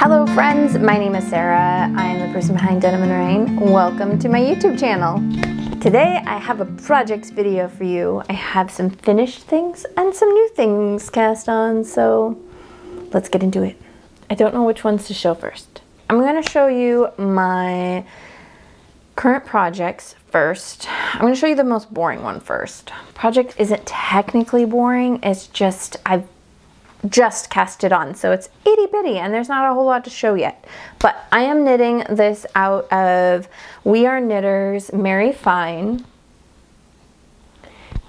Hello friends, my name is Sarah. I am the person behind Denim and Rain. Welcome to my YouTube channel. Today I have a projects video for you. I have some finished things and some new things cast on, so let's get into it. I don't know which ones to show first. I'm going to show you my current projects first. I'm going to show you the most boring one first. Project isn't technically boring, it's just I've just cast it on, so it's itty bitty and there's not a whole lot to show yet. But I am knitting this out of We Are Knitters Meri Fine.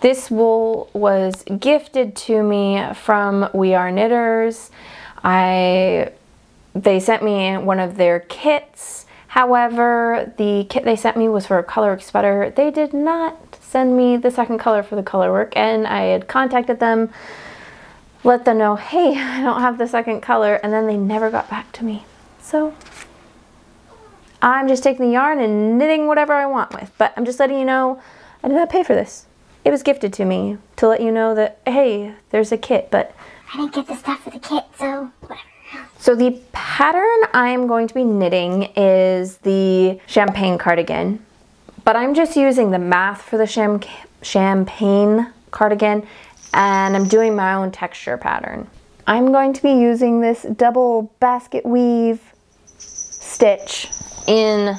This wool was gifted to me from We Are Knitters. They sent me one of their kits. However, the kit they sent me was for a color sweater. They did not send me the second color for the color work, and I had contacted them, let them know, hey, I don't have the second color, and then they never got back to me. So I'm just taking the yarn and knitting whatever I want with. But I'm just letting you know, I did not pay for this. It was gifted to me to let you know that, hey, there's a kit, but I didn't get the stuff for the kit, so whatever. So the pattern I'm going to be knitting is the champagne cardigan, but I'm just using the math for the champagne cardigan, and I'm doing my own texture pattern. I'm going to be using this double basket weave stitch in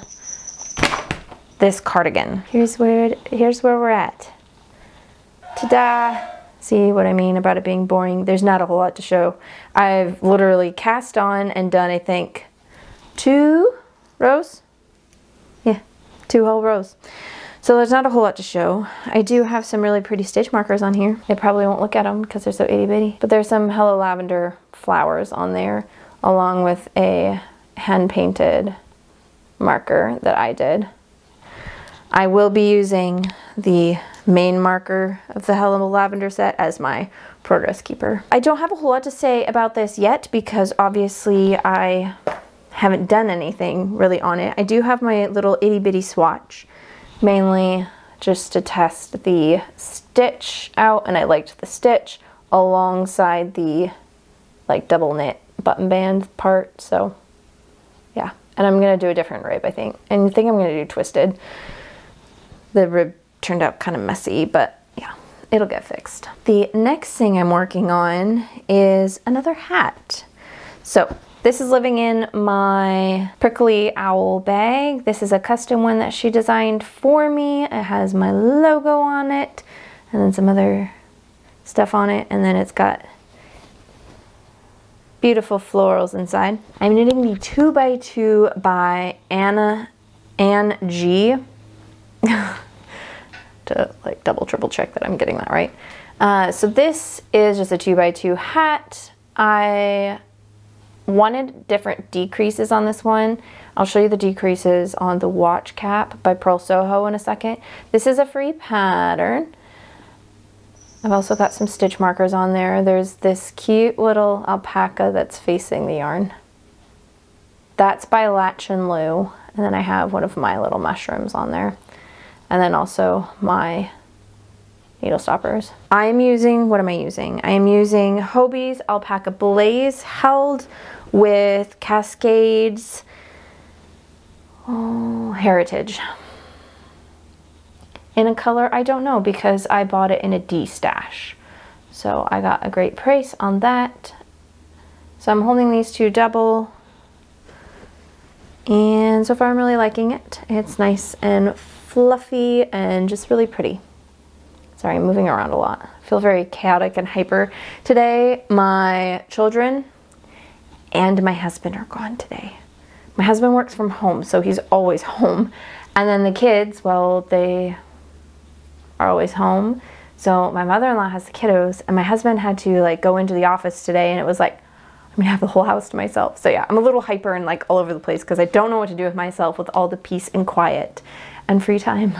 this cardigan. Here's where we're at. Ta-da! See what I mean about it being boring? There's not a whole lot to show. I've literally cast on and done, I think, 2 rows? Yeah, 2 whole rows. So there's not a whole lot to show. I do have some really pretty stitch markers on here. They probably won't look at them because they're so itty bitty. But there's some Hello Lavender flowers on there, along with a hand painted marker that I did. I will be using the main marker of the Hello Lavender set as my progress keeper. I don't have a whole lot to say about this yet because obviously I haven't done anything really on it. I do have my little itty bitty swatch, mainly just to test the stitch out, and I liked the stitch alongside the like double knit button band part, so yeah. And I'm gonna do a different rib, I think. And I think I'm gonna do twisted. The rib turned out kind of messy, but yeah, it'll get fixed. The next thing I'm working on is another hat. So this is living in my prickly owl bag. This is a custom one that she designed for me. It has my logo on it and then some other stuff on it, and then it's got beautiful florals inside. I'm knitting the 2x2 by Anne G. To like double triple check that I'm getting that right. So this is just a 2x2 hat. I wanted different decreases on this one. I'll show you the decreases on the watch cap by Purl Soho in a second. This is a free pattern. I've also got some stitch markers on there. There's this cute little alpaca that's facing the yarn. That's by Latch and Lou. And then I have one of my little mushrooms on there. And then also my needle stoppers. I'm using, what am I using? I am using Hobbii Alpaca Blaze held with Cascade's Heritage. In a color, I don't know, because I bought it in a D stash. So I got a great price on that. So I'm holding these 2 double. And so far I'm really liking it. It's nice and fluffy and just really pretty. Sorry, I'm moving around a lot. I feel very chaotic and hyper today. My children and my husband are gone today. My husband works from home, so he's always home. And then the kids, well, they are always home. So my mother-in-law has the kiddos, and my husband had to like go into the office today, and it was like, I'm gonna have the whole house to myself. So yeah, I'm a little hyper and like all over the place because I don't know what to do with myself with all the peace and quiet and free time.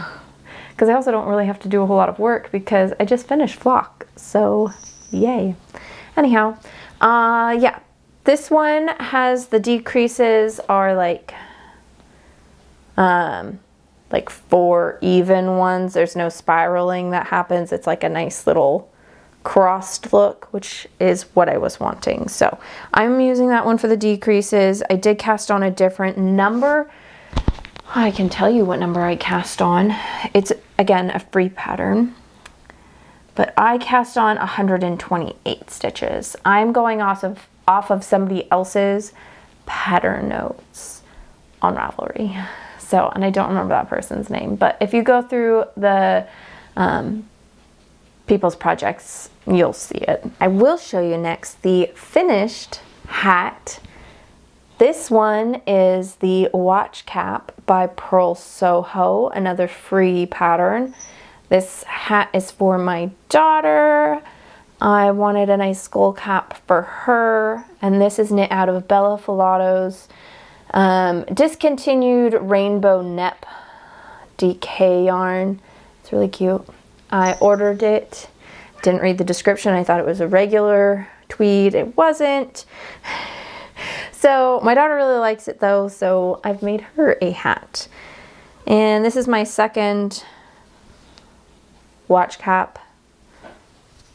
Because I also don't really have to do a whole lot of work because I just finished flock. So yay. Anyhow, yeah, this one has the decreases are like 4 even ones. There's no spiraling that happens. It's like a nice little crossed look, which is what I was wanting. So I'm using that one for the decreases. I did cast on a different number. I can tell you what number I cast on. It's, again, a free pattern, but I cast on 128 stitches. I'm going off of somebody else's pattern notes on Ravelry. So, and I don't remember that person's name, but if you go through the people's projects, you'll see it. I will show you next the finished hat. This one is the watch cap by Purl Soho, another free pattern. This hat is for my daughter. I wanted a nice skull cap for her, and this is knit out of Bella Filato's discontinued rainbow nep DK yarn. It's really cute. I ordered it, didn't read the description. I thought it was a regular tweed. It wasn't. So my daughter really likes it though, so I've made her a hat. And this is my second watch cap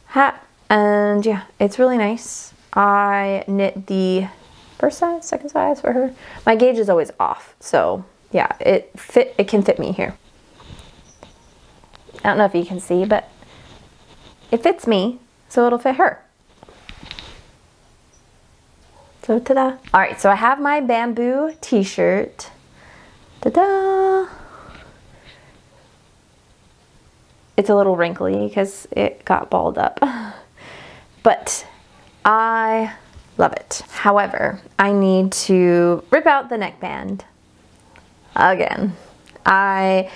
hat. And yeah, it's really nice. I knit the first size, second size for her. My gauge is always off, so yeah, it can fit me here. I don't know if you can see, but it fits me, so it'll fit her. So ta-da. All right, so I have my bamboo t-shirt. Ta-da. It's a little wrinkly because it got balled up, but I love it. However, I need to rip out the neckband again. I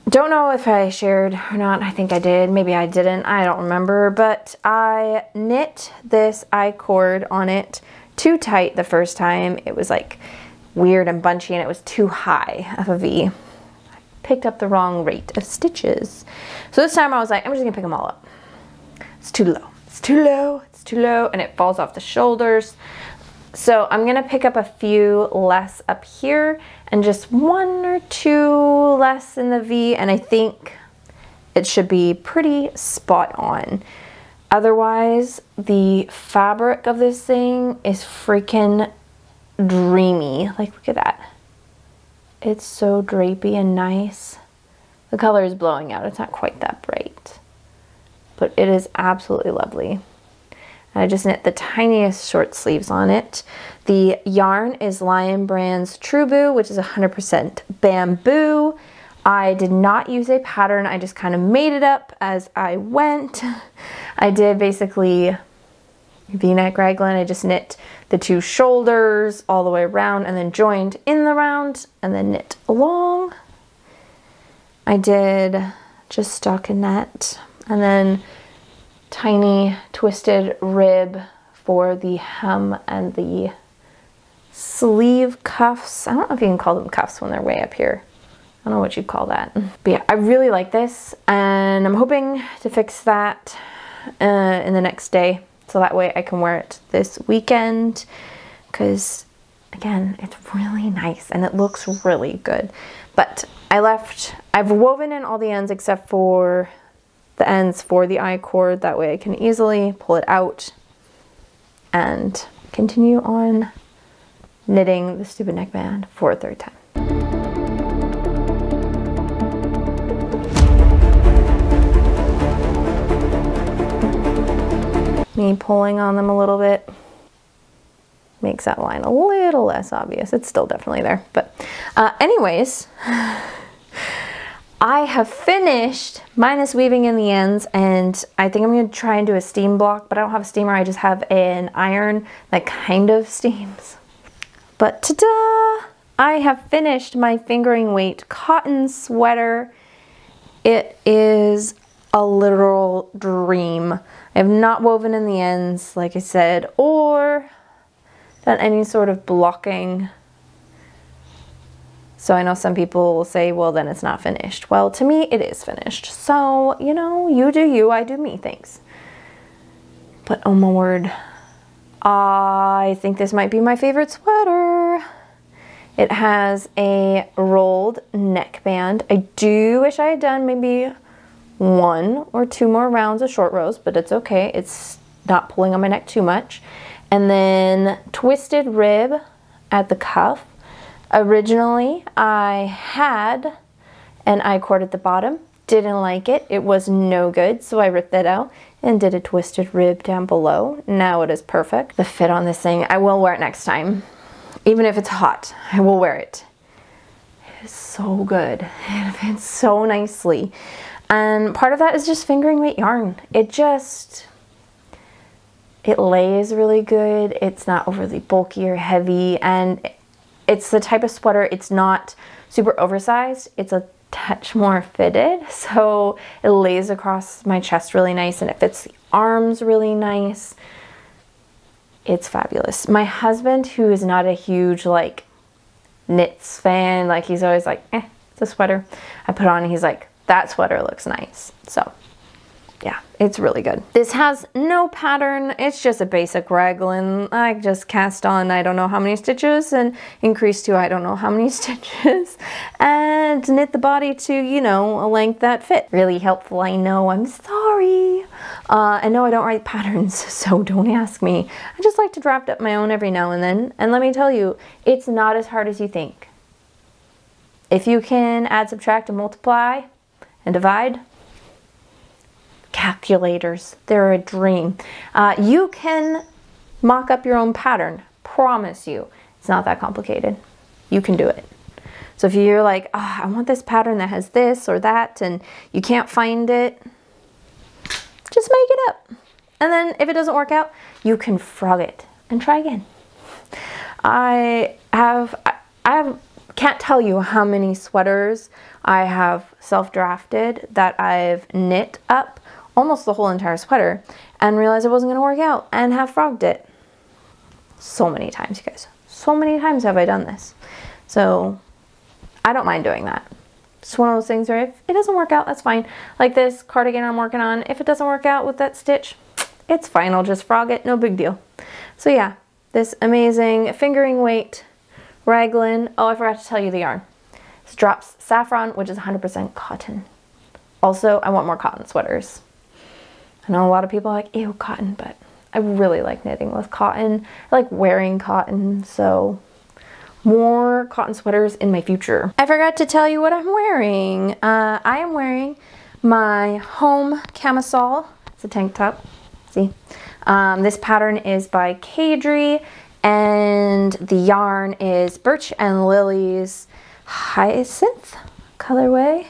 don't know if I shared or not. I think I did. Maybe I didn't. I don't remember. But I knit this I-cord on it too tight the first time. It was like weird and bunchy and it was too high of a V. I picked up the wrong rate of stitches. So this time I was like, I'm just gonna pick them all up. It's too low. It's too low. It's too low, and it falls off the shoulders. So I'm gonna pick up a few less up here and just one or two less in the V, and I think it should be pretty spot on. Otherwise, the fabric of this thing is freaking dreamy. Like, look at that. It's so drapey and nice. The color is blowing out. It's not quite that bright, but it is absolutely lovely. I just knit the tiniest short sleeves on it. The yarn is Lion Brand's Truboo, which is 100% bamboo. I did not use a pattern. I just kind of made it up as I went. I did basically V-neck raglan. I just knit the two shoulders all the way around and then joined in the round and then knit along. I did just stockinette and then tiny twisted rib for the hem and the sleeve cuffs. I don't know if you can call them cuffs when they're way up here. I don't know what you'd call that. But yeah, I really like this and I'm hoping to fix that in the next day so that way I can wear it this weekend, because again, it's really nice and it looks really good. But I've woven in all the ends except for the ends for the I-cord. That way I can easily pull it out and continue on knitting the stupid neckband for a third time. Me pulling on them a little bit makes that line a little less obvious. It's still definitely there, but anyways, I have finished minus weaving in the ends, and I think I'm going to try and do a steam block, but I don't have a steamer. I just have an iron that kind of steams. But ta-da! I have finished my fingering weight cotton sweater. It is a literal dream. I have not woven in the ends, like I said, or done any sort of blocking. So I know some people will say, well, then it's not finished. Well, to me, it is finished. So, you know, you do you, I do me, thanks. But oh my word, I think this might be my favorite sweater. It has a rolled neckband. I do wish I had done maybe 1 or 2 more rounds of short rows, but it's okay. It's not pulling on my neck too much. And then twisted rib at the cuff. Originally, I had an I-cord at the bottom. Didn't like it. It was no good, so I ripped that out and did a twisted rib down below. Now it is perfect. The fit on this thing, I will wear it next time. Even if it's hot, I will wear it. It is so good. It fits so nicely. And part of that is just fingering weight yarn. It lays really good. It's not overly bulky or heavy, and it's the type of sweater, it's not super oversized. It's a touch more fitted, so it lays across my chest really nice, and it fits the arms really nice. It's fabulous. My husband, who is not a huge like knits fan, like he's always like, it's a sweater. I put on and he's like, that sweater looks nice. So yeah, it's really good. This has no pattern. It's just a basic raglan. I just cast on I don't know how many stitches and increased to I don't know how many stitches and knit the body to, you know, a length that fit. Really helpful, I know. I'm sorry. I know I don't write patterns, so don't ask me. I just like to draft up my own every now and then. And let me tell you, it's not as hard as you think. If you can add, subtract, and multiply and divide, calculators, they're a dream. You can mock up your own pattern, promise you. It's not that complicated. You can do it. So if you're like, oh, I want this pattern that has this or that, and you can't find it, just make it up. And then if it doesn't work out, you can frog it and try again. I can't tell you how many sweaters I have self-drafted that I've knit up almost the whole entire sweater and realized it wasn't going to work out and have frogged it. So many times, you guys. So many times have I done this. So I don't mind doing that. It's one of those things where if it doesn't work out, that's fine. Like this cardigan I'm working on, if it doesn't work out with that stitch, it's fine. I'll just frog it, no big deal. So yeah, this amazing fingering weight raglan. Oh, I forgot to tell you the yarn. This drops Safran, which is 100% cotton. Also, I want more cotton sweaters. I know a lot of people are like, ew, cotton, but I really like knitting with cotton. I like wearing cotton, so more cotton sweaters in my future. I forgot to tell you what I'm wearing. I am wearing my home camisole. It's a tank top, see? This pattern is by Kadri, and the yarn is Birch and Lily's Hyacinth colorway.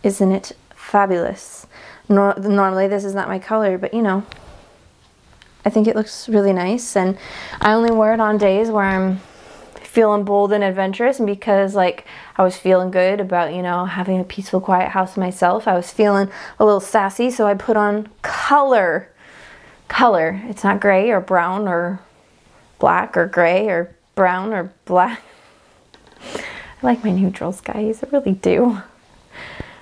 Isn't it fabulous? Normally this is not my color, but you know, I think it looks really nice, and I only wear it on days where I'm feeling bold and adventurous, and because like I was feeling good about, you know, having a peaceful, quiet house myself. I was feeling a little sassy, so I put on color. It's not gray or brown or black or gray or brown or black. I like my neutrals, guys. I really do.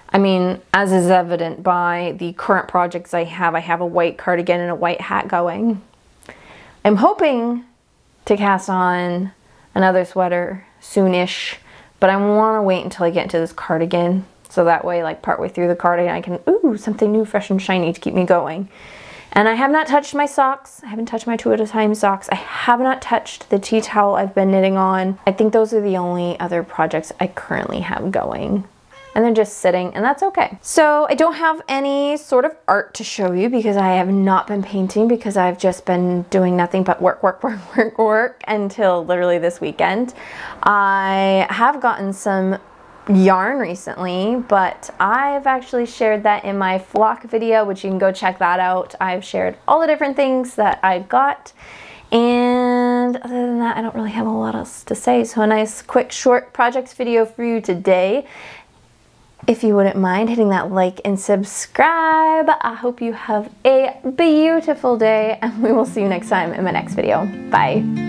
I mean, as is evident by the current projects I have a white cardigan and a white hat going. I'm hoping to cast on another sweater soonish, but I want to wait until I get into this cardigan, so that way, like partway through the cardigan, I can, ooh, something new, fresh and shiny to keep me going. And I have not touched my socks. I haven't touched my 2 at a time socks. I have not touched the tea towel I've been knitting on. I think those are the only other projects I currently have going. And they're just sitting, and that's okay. So I don't have any sort of art to show you because I have not been painting, because I've just been doing nothing but work until literally this weekend. I have gotten some yarn recently, but I've actually shared that in my flock video, which you can go check that out. I've shared all the different things that I got, and other than that, I don't really have a lot else to say. So a nice quick short projects video for you today. If you wouldn't mind hitting that like and subscribe. I hope you have a beautiful day, and we will see you next time in my next video. Bye.